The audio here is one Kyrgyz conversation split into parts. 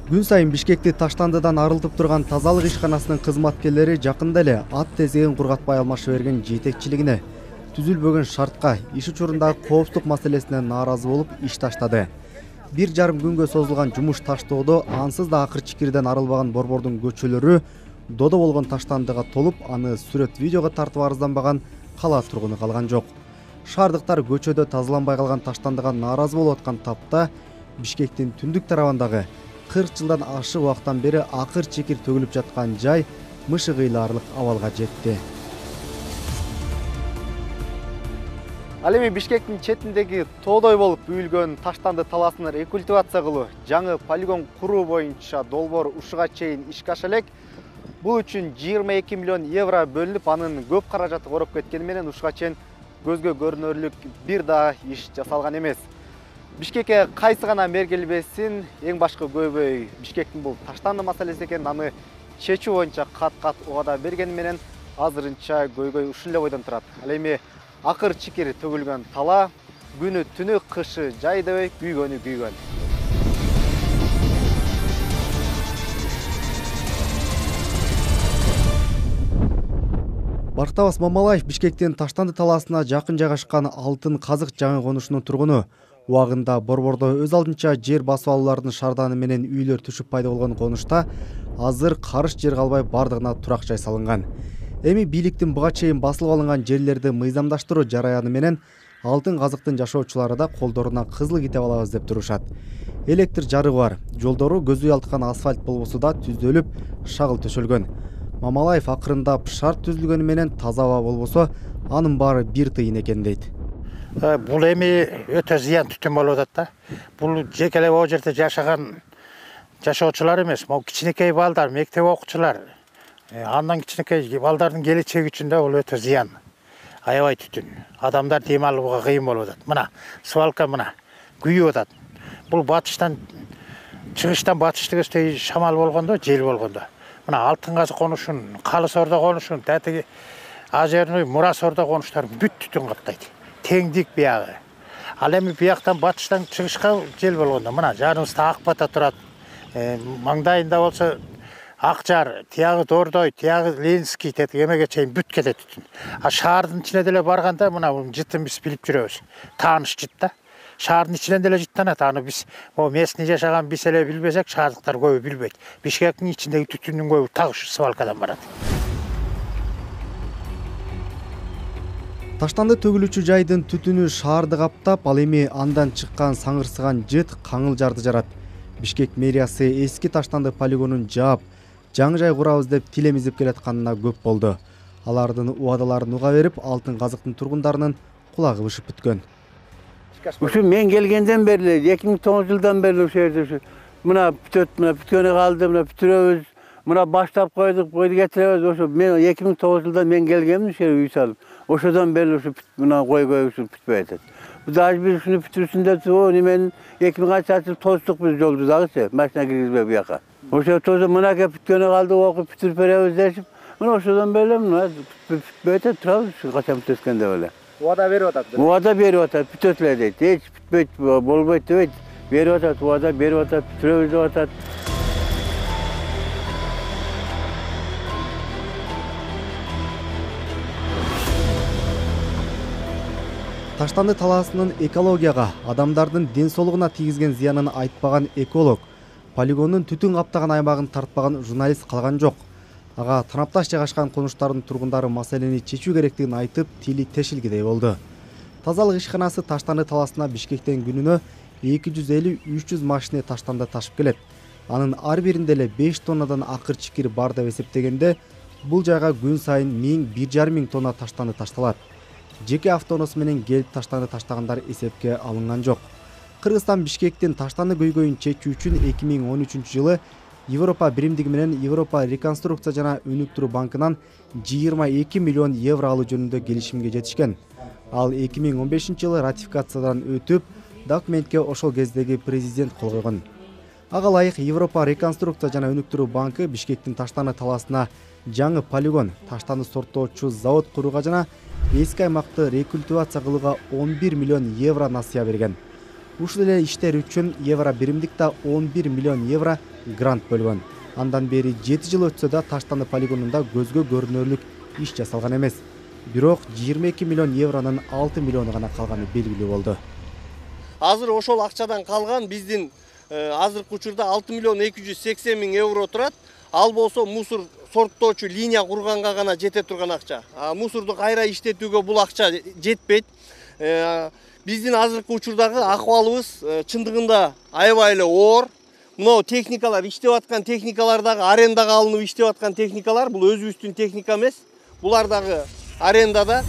Күн сайын Бишкекти таштандыдан арылтып турган тазалык ишканасынын кызматкерлери жакында эле ат тезегин кургатпай алмашы берген жетекчилигине түзүлбөгөн шартка иш учурундагы коопсуздук маселесине нааразы болуп иш таштады. 1,5 күнгө созулган жумуш таштоодо ансыз да акыр чикирден арылбаган борбордун көчөлөрү додо болгон таштандыга толуп, аны сүрөт видеого тартып арызданбаган кала тургуну калган жок. Шаардыктар көчөдө тазаланбай калган таштандыга нааразы болуп аткан тапта Бишкектин түндүк тарабындагы 40 жылдан ашык убакыттан бери акыр чекир төгүлүп жаткан жай мышыгыйлаарлык абалга жетти. Ал эми Бишкектин четиндеги тоодой болуп үйүлгөн таштанды талаасын рекультивация кылуу, жаңы полигон куруу боюнча долбоор ушуга чейин ишке аша элек. Бул үчүн 22 миллион евро бөлүнүп, анын көп каражаты короп кеткени менен ушуга чейин көзгө көрүнөрлүк бир да иш жасалган эмес. Бишкекке кайсы гана мергелбесин, эң башкы көйбөй Бишкектин бул таштанды маселеси экенин, аны чечүү боюнча кат-кат убада бергени менен азырынча көйгөй ушул эле бойдон турат. Ал эми акыр чикир төгүлгөн тала күнү түнү кышы жай дебей күйгөнү күйгөн. Барктабас Мамалаев Бишкектин таштанды талаасына жакын жайгашкан Алтын Казык жаңы конушунун тургуну. Убагында борбордо өз алдынча жер басып алуулардын шарданы менен үйлөр түшүп пайда болгон конушта азыр карыш жер калбай бардыгына турак жай салынган. Эми бийликтин буга чейин басылып алынган жерлерди мыйзамдаштыруу жараяны менен Алтын Казыктын жашоочулары да колдоруна кызыл китеп алабыз деп турушат. Электр жарыгы бар, жолдору көзү уялткан асфальт болбосу да түздөлүп, шагыл төшөлгөн. Мамалаев акырындап шарт түзүлгөнү менен таза аба болбосо, анын баары бир тыйын экен дейт. Бул эми өтө зыян түтүн болуп атат да. Бул жекелеп о жерде жашаган жашоочулар эмес, могу кичинекей балдар, мектеп окуучулар, андан кичинекей балдардын келечеги үчүн да бул өтө зыян. Аябай түтүн. Адамдар дем алууга кыйын болуп атат. Мына свалка мына күйүп атат. Бул батыштан чыгыштан батышты көздөй шамал болгондо, жел болгондо. Мына Алтын Казык конушун, Калыс Ордо конушун, тетиги Ажерный, Мурас Ордо конуштар бүт түтүн каптайт. Теңдик биягы. Ал эми бияктан батыштан чыгышка жел болгондо, мына жаныбызда ак бата турат. Маңдайында болсо Акжар, тиягы Дордой, тиягы Ленинский тетиги эмеге чейин бүт кетет түтүн. А шаардын ичине деле барганда мына жытын биз билип жүрөбүз. Тааныш жыт да. Шаардын ичинен деле жыттанат. Аны биз местный жашаган биз эле билбесек, шаардыктар көбү билбейт. Бишкектин ичиндеги түтүндүн көбү так ушу свалкадан барат. Таштанды төгүлүүчү жайдын түтүнү шаарды каптап, ал эми андан чыккан саңырсыган жыт каңыл жарды жарат. Бишкек мэриясы эски таштанды полигонун жаап, жаңы жай курабыз деп тилемизип келатканына көп болду. Алардын убадаларын уга берип, Алтын Казыктын тургундарынын кулагы бышып бүткөн. Ушу мен келгенден бери 2009 жылдан бери ошол жерде мына бүткөнү калды, мына бүтүрөбүз, мына баштап койдук, кетиребиз. Ошо мен 2009 жылдан мен келгенмин ошо үй салып. Ошодон бери ушу мына койгой ушу бүтпөй атат. Дагы бир ушуну бүтүрүшүндө неменин 2000 жыл тоздук биз жолду дагычы, машина киргизбей буяка. Ошо тозу мына кеп бүткөнү калды, окуп бүтүрүп беребиз дешип, мына ошодон бери мына бүтпөй атат, турабыз качан бүтөткөн деп эле. Убада берип атат. Убада берип атат, бүтөт эле дейт. Эч бүтпөйт, болбойт дебейт. Берип атат, убада берип атат, бүтүрөбүз деп атат. Таштанды талаасынын экологияга, адамдардын ден соолугуна тийгизген зыянын айтпаган эколог, полигондун түтүн каптаган аймагын тартпаган журналист калган жок. Ага танапташ жайгашкан конуштардын тургундары маселени чечүү керектигин айтып, тили тешилгидей болду. Тазалык ишканасы таштанды талаасына Бишкектен күнүнө 250-300 машина таштанды ташып келет. Анын ар биринде эле 5 тоннадан акыр чикир бар деп эсептегенде, бул жайга күн сайын 1000-1500 тонна таштанды ташталат. Жеке автоуноосу менен келип таштанды таштагандар эсепке алынган жок. Кыргызстан Бишкектин таштанды көйгөйүн чечүү үчүн 2013 жылы Европа биримдиги менен Европа реконструкция жана өнүктүрүү банкынан 22 миллион евро алуу жөнүндө келишимге жетишкен. Ал 2015 жылы ратификациядан өтүп, документке ошол кездеги президент кол койгон. Ага ылайык Европа реконструкция жана өнүктүрүү банкы Бишкектин таштанды талаасына жаңы полигон, таштанды сорттоочу завод курууга жана эски аймакты рекультивация кылууга 11 миллион евро насыя берген. Ушул эле иштер үчүн евро биримдик да 11 миллион евро грант бөлгөн. Андан бери 7 жыл өтсө да Таштанды полигонунда көзгө көрүнөрлүк иш жасалган эмес. Бирок 22 миллион евронун 6 миллиону гана калганы белгилүү болду. Азыр ошол акчадан калган биздин азыркы учурда 6 миллион 280 миң евро турат. Ал болсо мусор сорттоочу линия курганга гана жете турган акча. Мусорду кайра иштетүүгө бул акча жетпейт. Биздин азыркы учурдагы акыбалыбыз чындыгында аябай эле оор. Мына техникалар, иштеп аткан техникалар дагы арендага алынып иштеп аткан техникалар, бул өзүбүздүн техника эмес. Булар дагы арендада.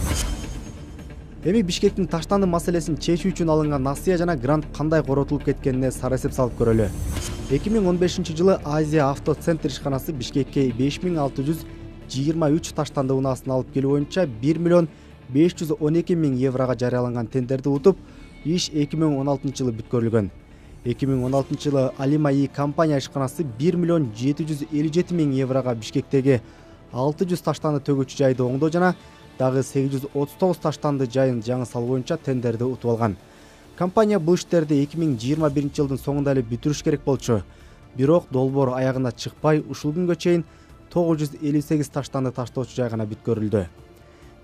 Эми Бишкектин Таштанды маселесин чечүү үчүн алынган насыя жана грант кандай коротулуп кеткенине сара эсеп салып көрөлү. 2015-жылы Азия Авто Центр ишканасы Бишкекке 5623 Таштанды унаасын алып келүү боюнча 1 миллион 512 миң еврога жарыяланган тендерди утуп, иш 2016-жылы бүткөрүлгөн. 2016-жылы Алимаи компания ишканасы 1 миллион 757 миң еврога Бишкектеги 600 таштанды төгүүчү жайды оңдоо жана дагы 839 таштанды жайын жаңы салуу боюнча тендерди утуп алган. Компания бул иштерди 2021-жылдын соңунда эле бүтүрүш керек болчу. Бирок долбоор аягына чыкпай, ушул күнгө чейин 958 таштанды таштоочу жай гана бүткөрүлдү.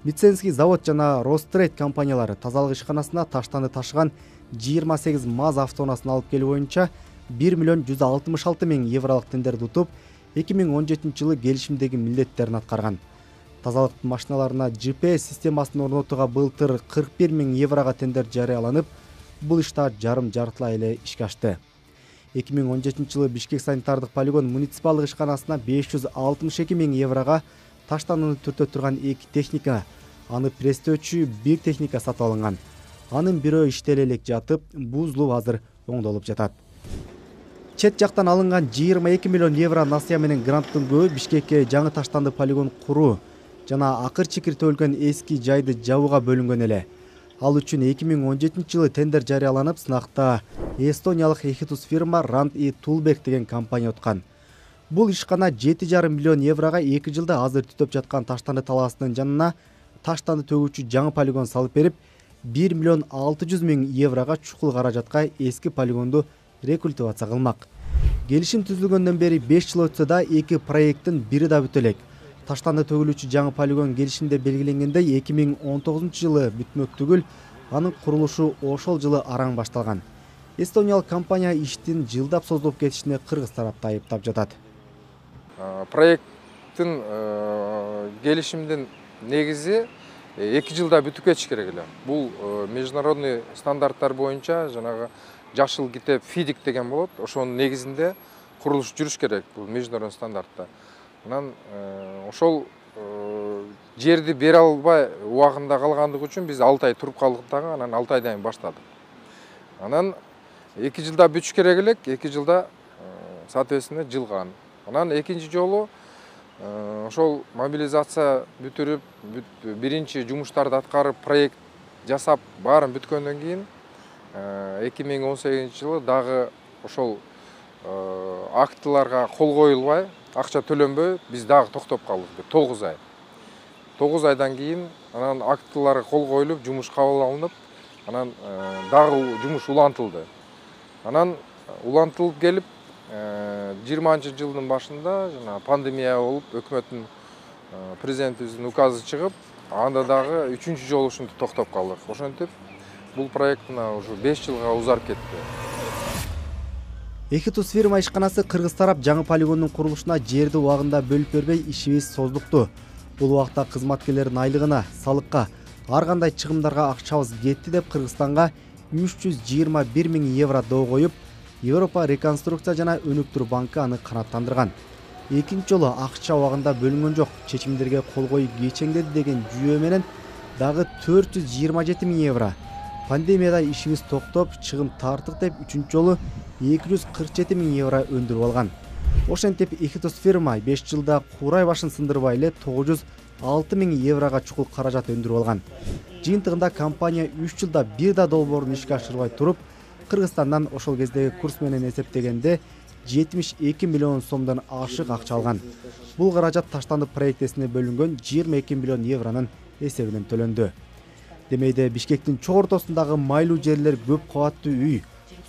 Миценский завод жана Рострейд компаниялары тазалык ишканасына таштанды ташыган 28 МАЗ автонаасын алып келүү боюнча 1 миллион 166 миң евролук тендерди утуп, 2017-жылы келишимдеги милдеттерин аткарган. Тазалык машиналарына GPS системасын орнотууга былтыр 41 миң еврога тендер жарыяланып, бул ишта жарым-жартылай эле ишке ашты. 2017-жылы Бишкек санитардык полигон муниципалдык ишканасына 562 миң еврога таштандыны түртө турган 2 техника, аны престөөчү 1 техника сатып алынган. Анын бирөө иштеле элек жатып, бузулуп азыр оңдолуп жатат. Чет жактан алынган 22 миллион евро насыя менен гранттын көбү Бишкекке жаңы таштанды полигон куруу жана акыр-чикир төлгөн эски жайды жабууга бөлүнгөн эле. Ал үчүн 2017-жылы тендер жарыяланып, сынакта эстониялык Ехитус фирма Rand и Тулбек деген компания уткан. Бул ишкана 7,5 миллион еврога 2 жылда азыр түтөп жаткан таштанды талаасынын жанына таштанды төгүүчү жаңы полигон салып берип, 1 миллион 600 миң еврога чукул каражатка эски полигонду рекультивация кылмак. Келишим түзүлгөндөн бери 5 жыл өтсө да, 2 проекттин бири да бүтө элек. Таштанды төгүлүүчү жаңы полигон келишимде белгиленгендей 2019-жылы бүтмөк түгүл, анын курулушу ошол жылы араң башталган. Эстониялык компания иштин жылдап созулуп кетишине кыргыз тарапты айыптап жатат. Проекттин келишимдин негизи 2 жылда бүтүп кетиш керек эле. Бул международный стандарттар боюнча жанагы жашыл китеп FIDIC деген болот. Ошонун негизинде курулуш жүрүш керек, бул международный стандартта. Анан ошол жерди бере албай убагында калгандыгы үчүн биз 6 ай туруп калдык дагы, анан 6 айдан кийин баштадык. Анан 2 жылда бүтүш керек элек, 2 жылда соответственно жылган. Анан экинчи жолу ошол мобилизация бүтүрүп, биринчи жумуштарды аткарып, проект жасап, баарын бүткөндөн кийин 2018-жылы дагы ошол актыларга кол коюлбай, акча төлөнбөй, биз дагы токтоп калдык 9 ай. 9 айдан кийин анан актыларга кол коюлуп, жумуш кабыл алынып, анан дагы жумуш улантылды. Анан улантылып келип 20-жылдын башында жана пандемия болуп, өкмөттүн президентибиздин указы чыгып, анда дагы 3-чү жолу ушинтип токтоп калдык. Ошентип бул проект уже 5 жылга узарып кетти. Ехитус фирма ишканасы кыргыз тарап жаңы полигондун курулушуна жерди убагында бөлүп бербей ишибиз создукту. Бул убакта кызматкерлердин айлыгына, салыкка, ар кандай чыгымдарга акчабыз кетти деп Кыргызстанга 321 миң евро доо коюп, Европа реконструкция жана өнүктүрүү банкы аны канааттандырган. Экинчи жолу акча убагында бөлүнгөн жок, чечимдерге кол коюп кечеңдеди деген жүйө менен дагы 427 миң евро. Пандемияда ишибиз токтоп, чыгым тартык деп 3-чү жолу 247 миң евро өндүрүп алган. Ошентип Ехитус фирма 5 жылда курай башын сындырбай эле 906 миң еврога чукул каражат өндүрүп алган. Жыйынтыгында компания 3 жылда бир да долбоорун ишке ашырбай туруп, Кыргызстандан ошол кездеги курс менен эсептегенде 72 миллион сомдон ашык акча алган. Бул каражат таштанды проектесине бөлүнгөн 22 миллион евронун эсебинен төлөндү. Демейде Бишкектин чоң ортосундагы майлуу жерлер көп кабаттуу үй,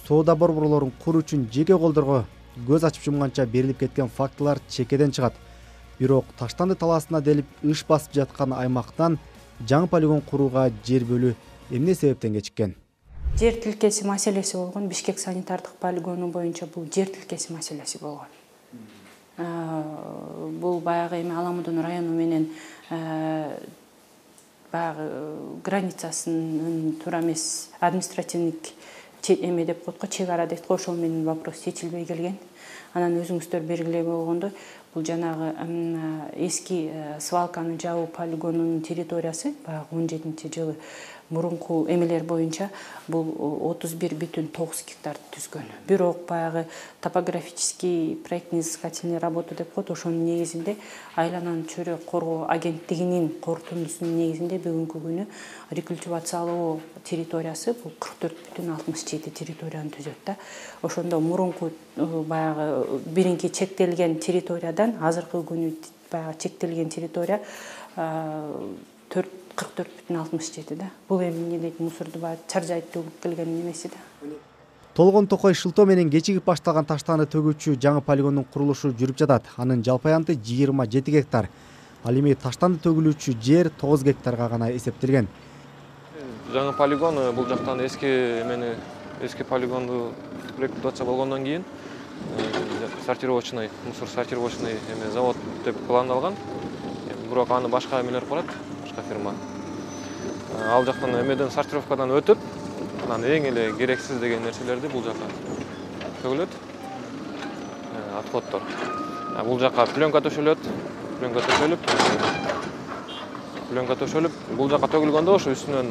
соода борборлорун куруу үчүн жеке колдорго көз ачып жумганча берилип кеткен фактылар чекеден чыгат. Бирок Таштанды талаасына делип ыш басып жаткан аймактан жаңы полигон курууга жер бөлүү эмне себептен кечиккен? Жер тилкеси маселеси болгон. Бишкек санитардык полигону боюнча бул жер тилкеси маселеси болгон. Бул баягы эми Аламудун району менен баягы границасынын туура эмес административдик эме деп коет го, чек ара дейт го, ошол менен вопрос чечилбей келген. Анан өзүңүздөр белгилей болгондой, бул жанагы эски свалканы жабуу полигонунун территориясы баягы 17-жылы мурунку эмелер боюнча бул 31,9 гектарды түзгөн. Бирок баягы топографический проектно изыскательный работа деп коет, ошонун негизинде айлананы чөйрө коргоо агенттигинин корутундусунун негизинде бүгүнкү күнү рекультивациялоо территориясы бул 44,67 территорияны түзөт да. Ошондо мурунку баягы биринки чектелген территориядан азыркы күнү баягы чектелген территория 44,67 да. Бул эми эмне дейт, мусорду баягы чаржайт төгүп келген немеси да. Толгон токой шылтоо менен кечигип баштаган Таштанды төгүүчү жаңы полигондун курулушу жүрүп жатат. Анын жалпы аянты 27 гектар. Ал эми Таштанды төгүлүүчү жер 9 гектарга гана эсептелген. Жаңы полигон бул жактан эски полигонду рекультивация болгондон кийин сортировочный, мусор сортировочный завод деп пландалган. Бирок аны башка эмелер кылат, башка фирма. Ал жактан эмеден сортировкадан өтүп, анан эң эле керексиз деген нерселерди бул жака төгүлөт. Отходдор. Бул жака пленка төшөлөт, пленка төшөлүп, бул жака төгүлгөндө ошо үстүнөн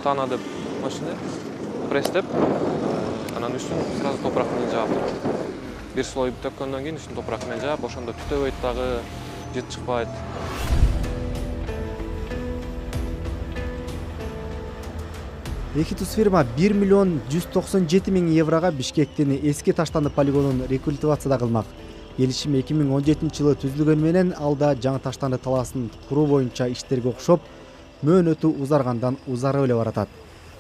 тана деп машина пресс деп, анан үстүн сразу топурак менен жаап турат. Бир слой төккөндөн кийин үстүн топурак менен жаап, ошондо түтөбөйт дагы, жыт чыкпайт. Экитус фирма 1 миллион 197 миң еврога Бишкектин эски Таштанды полигонун рекультивация кылмак. Келишим 2017 жылы түзүлгөн менен алда жаңы Таштанды талаасын куруу боюнча иштерге окшоп, мөөнөтү узаргандан узарып эле баратат.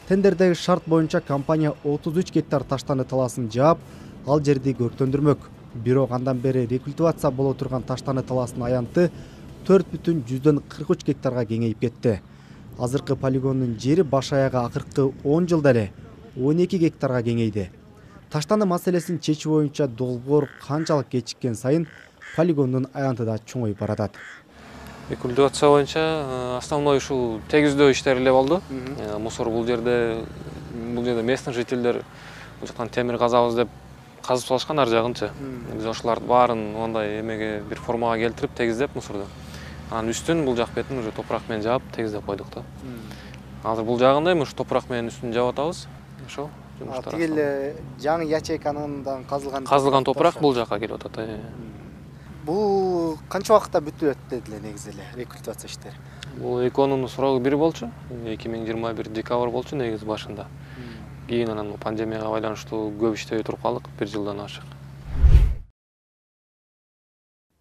Тендердеги шарт боюнча компания 33 гектар Таштанды талаасын жаап, ал жерди көрктөндүрмөк. Бирок андан бери рекультивация боло турган Таштанды талаасынын аянты 4,43 гектарга кеңейип кетти. Азыркы полигондун жери баш аягы акыркы 10 жылда эле 12 гектарга кеңейди. Таштанды маселесин чечүү боюнча долбоор канчалык кечиккен сайын полигондун аянты да чоңоюп баратат. Рекультивация боюнча основной ушул тегиздөө иштери эле болду. Мусор бул жерде местный жителдер бул жактан темир казабыз деп казып салышкан ар жагынчы. Биз ошолорду баарын ондай эмеге бир формага келтирип тегиздеп мусорду. Анан үстүн бул жак бетин уже топурак менен жаап тегиздеп койдук да. Азыр бул жагында эми ушу топурак менен үстүн жаап атабыз. Ошо жумуштар. Тигил жаңы ячейканын казылган топурак бул жака келип атат. Бул канча убакытта бүтүп өттү эле негизи эле рекультивация иштери? Бул экоонун срогу бир болчу. 2021 декабрь болчу негизи башында. Кийин анан пандемияга байланыштуу көп иштебей туруп калдык, 1 жылдан ашык.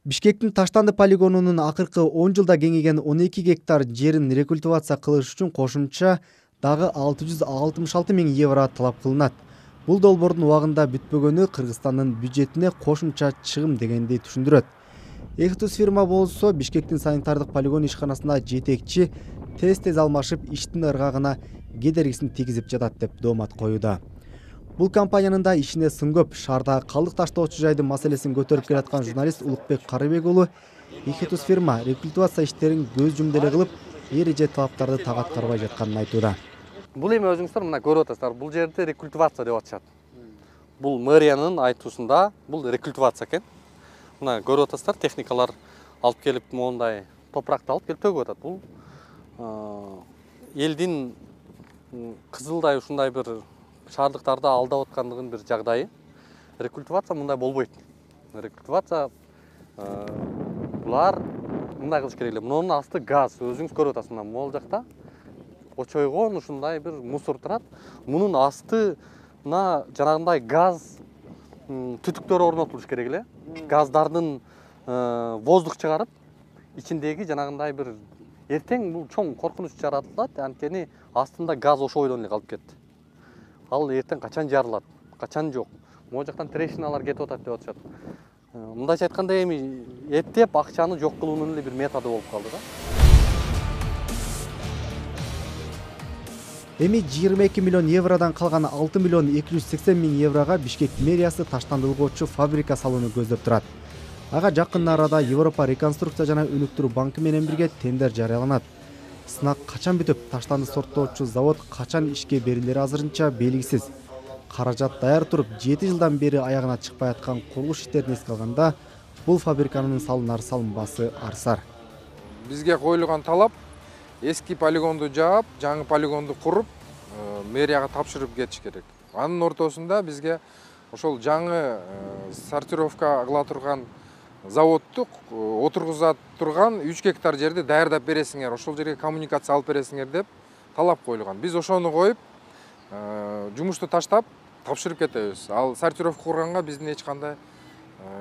Бишкектин Таштанды полигонунун акыркы 10 жылда кеңейген 12 гектар жерин рекультивация кылыш үчүн кошумча дагы 666 миң евро талап кылынат. Бул долбоордун убагында бүтпөгөнү Кыргызстандын бюджетине кошумча чыгым дегенди түшүндүрөт. Экитус фирма болсо Бишкектин санитардык полигон ишканасында жетекчи тез алмашып иштин ыргагына кедергисин тийгизип жатат деп доомат коюуда. Бул компаниянын да ишине сын көп. Шаарда калдык таштоочу жайдын маселесин көтөрүп келаткан журналист Улукбек Карыбек уулу Экитус фирма рекультивация иштерин көз жумду эле кылып, эреже талаптарды так аткарбай жатканын айтууда. Бул эми өзүңүздөр мына көрүп атасыздар, бул жерде рекультивация деп атышат. Бул мэриянын айтуусунда бул рекультивация экен. Мына көрүп атасыздар, техникалар алып келип мондай топуракты алып келип төгүп атат. Бул элдин кызылдай ушундай бир шаардыктарды алдап аткандыгын бир жагдайы. Рекультивация мындай болбойт. Рекультивация булар мындай кылыш керек эле. Мунун асты газ, өзүңүз көрүп атасыз, мына могул жакта очойгон ушундай бир мусор турат. Мунун астына жанагындай газ түтүктөр орнотулуш керек эле. Газдардын воздух чыгарып, ичиндеги жанагындай бир эртең бул чоң коркунуч жаратылат, анткени астында газ ошо бойдон эле калып кетти. Ал эртең качан жарылат, качан жок. Могу жактан трешиналар кетип атат деп атышат. Мындайча айтканда эми эптеп акчаны жок кылуунун эле бир методу болуп калды да. Эми 22 миллион евродан калган 6 миллион 280 миң еврога Бишкек мэриясы таштандырылгычу фабрика салууну көздөп турат. Ага жакын арада Европа реконструкция жана өнүктүрүү банкы менен бирге тендер жарыяланат. Сынак качан бүтүп, таштанды сорттоочу завод качан ишке берилери азырынча белгисиз. Каражат даяр туруп, 7 жылдан бери аягына чыкпай аткан курулуш иштерин эске алганда, бул фабриканын салынар-салынбасы арсар. Бизге коюлган талап эски полигонду жаап, жаңы полигонду куруп, мэрияга тапшырып кетиш керек. Анын ортосунда бизге ошол жаңы сортировка кыла турган заводду отургуза турган 3 гектар жерди даярдап бересиңер, ошол жерге коммуникация алып бересиңер деп талап коюлган. Биз ошону коюп, жумушту таштап, тапшырып кетебиз. Ал сортировка курганга биздин эч кандай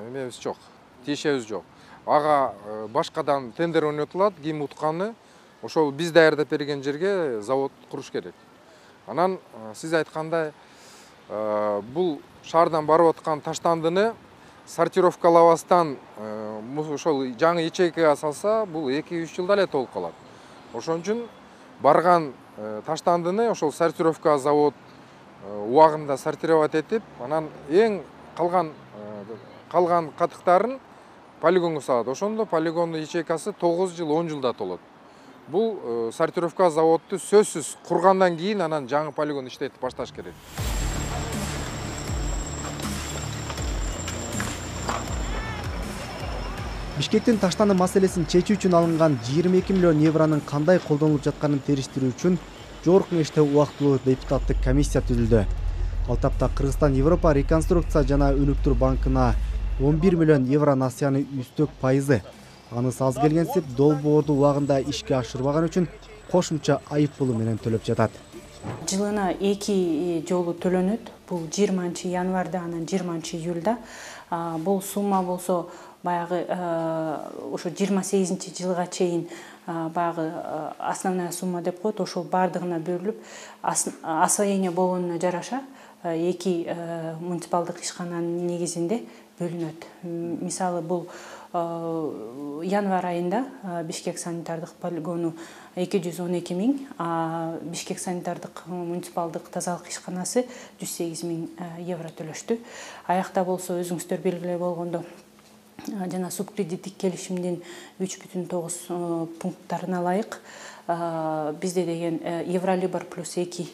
эмебиз жок, тиешебиз жок. Ага башкадан тендер ойнотулат, ким утканы, ошол биз даярдап берген жерге завод куруш керек. Анан сиз айткандай, бул шаардан барып аткан таштандыны сортировкалабастан ошол жаңы ячейкага салса, бул 2-3 жылда эле толуп калат. Ошон үчүн барган таштандыны ошол сортировка завод убагында сортировать этип, анан эң калган катыктарын полигонго салат. Ошондо полигондун ячейкасы 9 жыл, 10 жылда толот. Бул сортировка заводду сөзсүз кургандан кийин анан жаңы полигон иштетип башташ керек. Бишкектин таштанды маселесин чечүү үчүн алынган 22 миллион евронун кандай колдонулуп жатканын териштирүү үчүн жогорку кеңеште убактылуу депутаттык комиссия түзүлдү. Ал тапта Кыргызстан Европа реконструкция жана өнүктүрүү банкына 11 миллион евро насыяны үстөк пайызы, анысы аз келгенсип долбоорду убагында ишке ашырбаган үчүн кошумча айып пулу менен төлөп жатат. Жылына 2 жолу төлөнөт. Бул 20 январда, анан 20 июлда. Бул сумма болсо баягы ошо 28 жылга чейин баягы основная сумма деп коет, ошол бардыгына бөлүнүп, освоение болгонуна жараша 2 муниципалдык ишкананын негизинде бөлүнөт. Мисалы бул январь айында Бишкек санитардык полигону 212 миң, Бишкек санитардык муниципалдык тазалык ишканасы 108 миң евро төлөштү. Аякта болсо өзүңүздөр белгилей болгондо жана субкредиттик келишимдин 3,9 пункттарына ылайык бизде деген Евролибор плюс 2%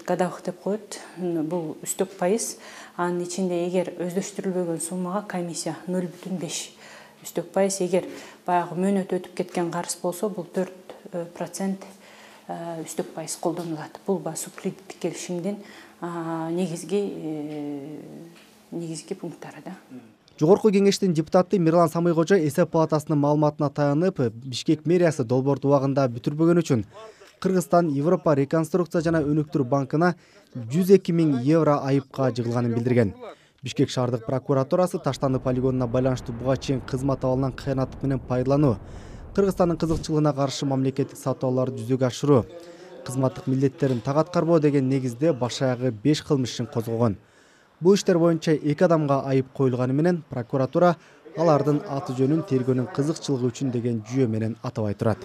годовых деп коет. Бул үстөк пайыз. Анын ичинде эгер өздөштүрүлбөгөн суммага комиссия 0,5 үстөк пайыз. Эгер баягы мөөнөт өтүп кеткен карыз болсо, бул 4% үстөк пайыз колдонулат. Бул субкредиттик келишимдин негизги пункттары да. Жогорку кеңештин депутаты Мирлан Самыйкожо эсеп палатасынын маалыматына таянып, Бишкек мэриясы долбоорду убагында бүтүрбөгөн үчүн Кыргызстан Европа реконструкция жана өнүктүрүү банкына 102 миң евро айыпка жыгылганын билдирген. Бишкек шаардык прокуратурасы таштанды полигонуна байланыштуу буга чейин кызмат абалынан кыянаттык менен пайдалануу, Кыргызстандын кызыкчылыгына каршы мамлекеттик сатып алууларды жүзөгө ашыруу, кызматтык милдеттерин так аткарбоо деген негизде баш аягы 5 кылмыш ишин козгогон. Бул иштер боюнча 2 адамга айып коюлганы менен прокуратура алардын аты жөнүн тергөөнүн кызыкчылыгы үчүн деген жүйө менен атабай турат.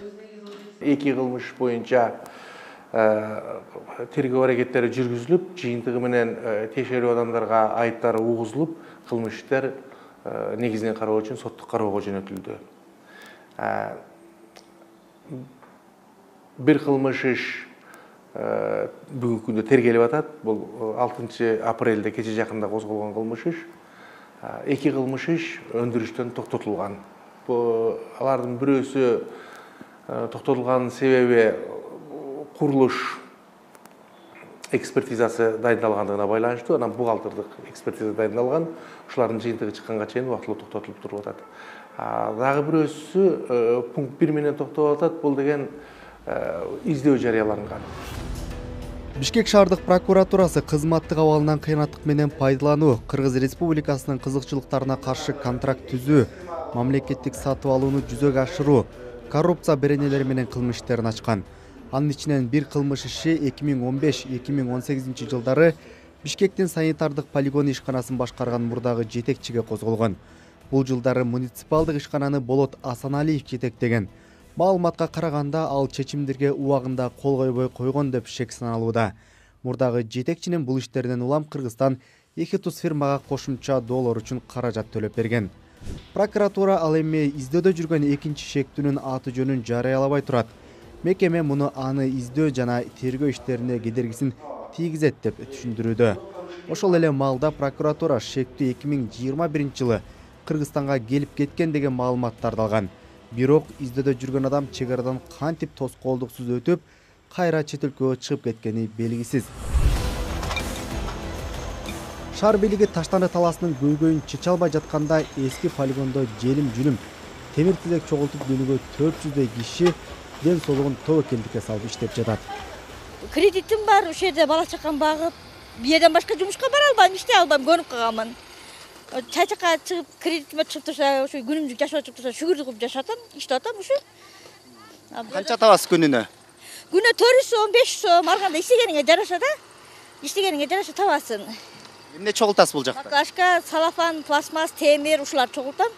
2 кылмыш боюнча тергөө аракеттери жүргүзүлүп, жыйынтыгы менен текшерүү адамдарга айыптар угузулуп, кылмыш иштер негизинен кароо үчүн соттук кароого жөнөтүлдү. Бир кылмыш иш бүгүнкү күндө тергелип атат. Бул 6 апрелде кече жакында козголгон кылмыш иш. 2 кылмыш иш өндүрүштөн токтотулган. Алардын бирөөсү токтотулганын себеби курулуш экспертизасы дайындалгандыгына байланыштуу. Анан бухгалтердик экспертиза дайындалган. Ушулардын жыйынтыгы чыкканга чейин убактылуу токтотулуп туруп атат. Дагы бирөөсү пункт 1 менен токтоп атат. Бул деген издөө жарыяланган. Бишкек шаардык прокуратурасы кызматтык абалынан кыянаттык менен пайдалануу, Кыргыз Республикасынын кызыкчылыктарына каршы контракт түзүү, мамлекеттик сатып алууну жүзөгө ашыруу, коррупция беренелери менен кылмыш иштерин ачкан. Анын ичинен бир кылмыш иши 2015-2018 жылдары Бишкектин санитардык полигон ишканасын башкарган мурдагы жетекчиге козголгон. Бул жылдары муниципалдык ишкананы Болот Асаналиев жетектеген. Маалыматка караганда ал чечимдерге убагында кол койбой койгон деп шек саналууда. Мурдагы жетекчинин бул иштеринен улам Кыргызстан 2 тус фирмага кошумча доллар үчүн каражат төлөп берген. Прокуратура ал эми издөөдө жүргөн экинчи шектүүнүн аты жөнүн жарыялабай турат. Мекеме муну аны издөө жана тергөө иштерине кедергисин тийгизет деп түшүндүрүүдө. Ошол эле маалда прокуратура шектүү 2021 жылы Кыргызстанга келип кеткен деген маалыматтарды алган. Бирок издөөдө жүргөн адам чек арадан кантип тоскоолдуксуз өтүп, кайра чет өлкөгө чыгып кеткени белгисиз. Шаар бийлиги Таштанды талаасынын көйгөйүн чече албай жатканда эски полигондо желим-жүлүм, темир тизек чогултуп күнүгө 400 киши ден соолугун тобокелдикке салып иштеп жатат. Кредитим бар, ошол жерде бала чакам багып, биядан башка жумушка бара албайм, иштей албайм, көнүп калганмын. Чачакка чыгып, кредитиме чыгып турса, ошо күнүмдүк жашап чыгып турса, шүгүр кылып жашатам, иштеп атам ушу. Канча табасыз күнүнө? Күнүнө 400 сом, 500 сом, арганда иштегениңе жараша да. Иштегениңе жараша табасың. Эмне чогултасыз бул жакта? Баклажка, салафан, пластмасс, темир ушуларды чогултам.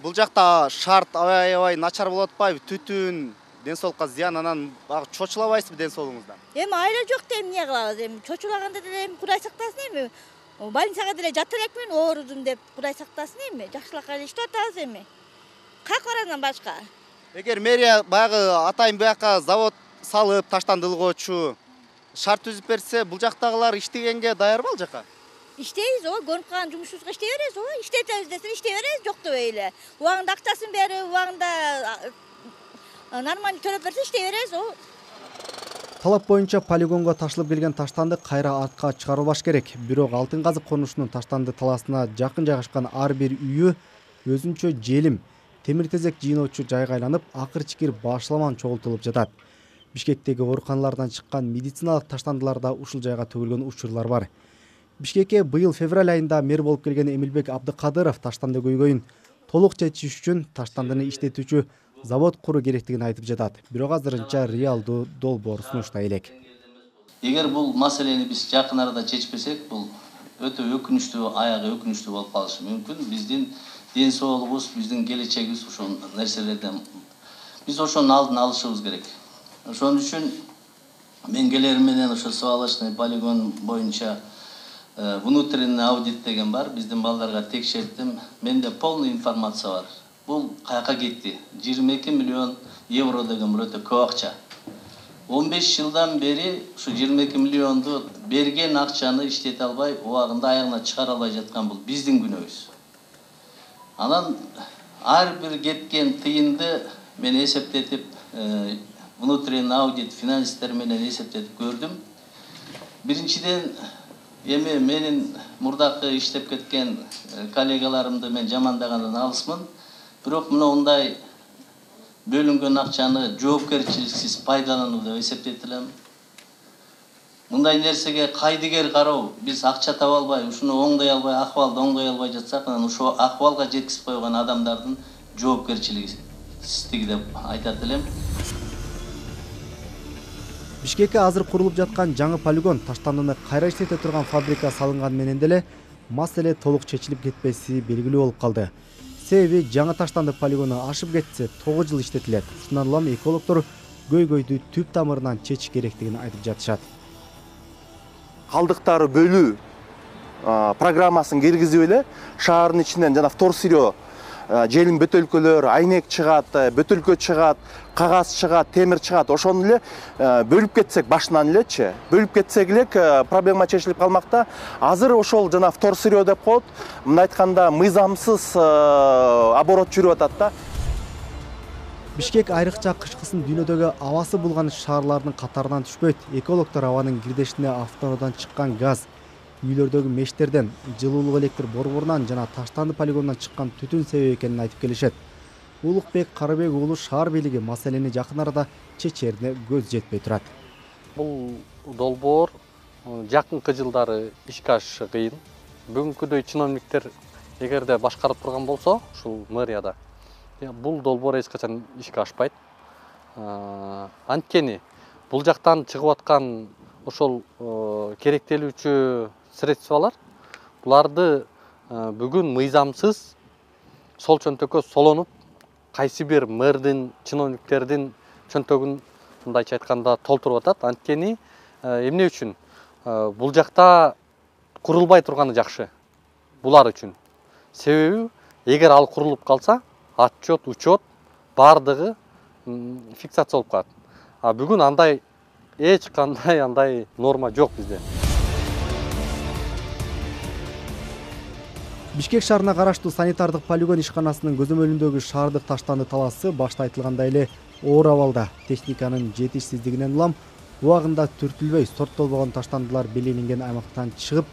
Бул жакта шарт аябай начар болуп атпайбы? Түтүн, ден соолукка зыян, анан чочулабайсызбы ден соолугуңуздан? Эми айла жок да эмне кылабыз? Эми чочулаганда деле эми Кудай сактасын эми. Больницага деле жата элекмин, оорудум деп Кудай сактасын эми. Жакшылыкка эле иштеп атабыз эми. Как бар андан башка? Эгер мэрия баягы атайын буяка завод салып, таштандылгоочу шарт түзүп берсе, бул жактагылар иштегенге даярбы ал жака? İşteyiz o, görüp kalan cumuşuzga işteyeriz o. İşteyeceğiz desin işteyeriz, yok da öyle. Uağında aktasın beri, uağında normal törep verse işteyeriz o. Талап боюнча полигонго ташылып келген таштанды кайра артка чыгарылбаш керек. Бирок Алтын казык конушунун Таштанды талаасына жакын жайгашкан ар бир үйү өзүнчө желим, темир тезек жыйноочу жайга айланып, акыр-чикир башламан чогултулуп жатат. Бишкектеги ооруканалардан чыккан медициналык таштандыларда ушул жайга төгүлгөн учурлар бар. Бишкекке быйыл февраль айында мэр болуп келген Эмилбек Абдыкадыров таштанды көйгөйүн толук чечиш үчүн таштандыны иштетүүчү завод куруу керектигин айтып жатат. Бирок азырынча реалдуу долбоор сунушта элек. Эгер бул маселени биз жакын арада чечпесек, бул өтө өкүнүчтүү, аягы өкүнүчтүү болуп калышы мүмкүн. Биздин ден соолугубуз, биздин келечегибиз ошол нерселерден биз ошонун алдын алышыбыз керек. Ошон үчүн мен келерим менен ошо свалочный полигон боюнча внутренний аудит деген бар. Биздин балдарга текшерттим. Менде полный информация бар. Бул каяка кетти? 22 миллион евро деген бул өтө көп акча. 15 жылдан бери ушу 22 миллионду берген акчаны иштете албай, убагында аягына чыгара албай жаткан бул биздин күнөөбүз. Анан ар бир кеткен тыйынды мен эсептетип, внутренний аудит финансисттер менен эсептетип көрдүм. Биринчиден эми менин мурдакы иштеп кеткен коллегаларымды мен жамандагандан алысмын. Бирок мындай бөлүнгөн акчаны жоопкерчиликсиз пайдалануу деп эсептетилем. Мындай нерсеге кайдыгер кароо, биз акча таба албай, ушуну оңдой албай, акыбалды оңдой албай жатсак, анан ошо акыбалга жеткизип койгон адамдардын жоопкерчилиги деп айтат элем. Бишкекке азыр курулуп жаткан жаңы полигон таштандыны кайра иштете турган фабрика салынган менен деле маселе толук чечилип кетпеси белгилүү болуп калды. Себеби жаңы таштанды полигону ашып кетсе 9 жыл иштетилет. Ушундан улам экологдор көйгөйдү түп тамырынан чечиш керектигин айтып жатышат. Калдыктары бөлүү программасын киргизип эле шаардын ичинен жана втор сырье, желим бөтөлкөлөр, айнек чыгат, бөтөлкө чыгат, кагаз чыгат, темир чыгат. Ошону эле бөлүп кетсек башынан элечи, бөлүп кетсек элек проблема чечилип калмакта. Азыр ошол жана втор сырье деп коет. Мына айтканда мыйзамсыз оборот жүрүп атат да. Бишкек айрыкча кышкысын дүйнөдөгү абасы булган шаарлардын катарынан түшпөйт. Экологдор абанын кирдешине автоодон чыккан газ, үйлөрдөгү мештерден, жылуулук электр борборунан жана Таштанды полигонунан чыккан түтүн себеп экенин айтып келишет. Улукбек Карыбек уулу шаар бийлиги маселени жакын арада чечерине көз жетпей турат. Бул долбоор жакынкы жылдары ишке ашышы кыйын. Бүгүнкүдөй чиновниктер эгерде башкарып турган болсо, ушул мэрияда бул долбоор эч качан ишке ашпайт. Анткени бул жактан чыгып аткан ошол керектелүүчү средстволор буларды бүгүн мыйзамсыз сол чөнтөккө солонуп кайсы бир мэрдин, чиновниктердин чөнтөгүн мындайча айтканда толтуруп атат. Анткени эмне үчүн бул жакта курулбай турганы жакшы булар үчүн. Себеби эгер ал курулуп калса, отчет, учет бардыгы фиксация болуп калат. А бүгүн андай эч кандай андай норма жок бизде. Бишкек шаарына караштуу санитардык полигон ишканасынын көзөмөлүндөгү шаардык таштанды талаасы башта айтылгандай эле оор абалда. Техниканын жетишсиздигинен улам убагында түртүлбөй сорттолбогон таштандылар белгиленген аймактан чыгып,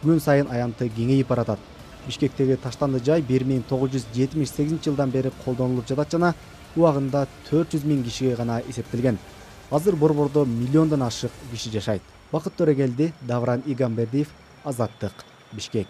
күн сайын аянты кеңейип баратат. Бишкектеги таштанды жай 1978 жылдан бери колдонулуп жатат жана убагында 400 000 кишиге гана эсептелген. Азыр борбордо миллиондон ашык киши жашайт. Бакыт Төрөгелди, Давран Игамбердиев, Азаттык, Бишкек.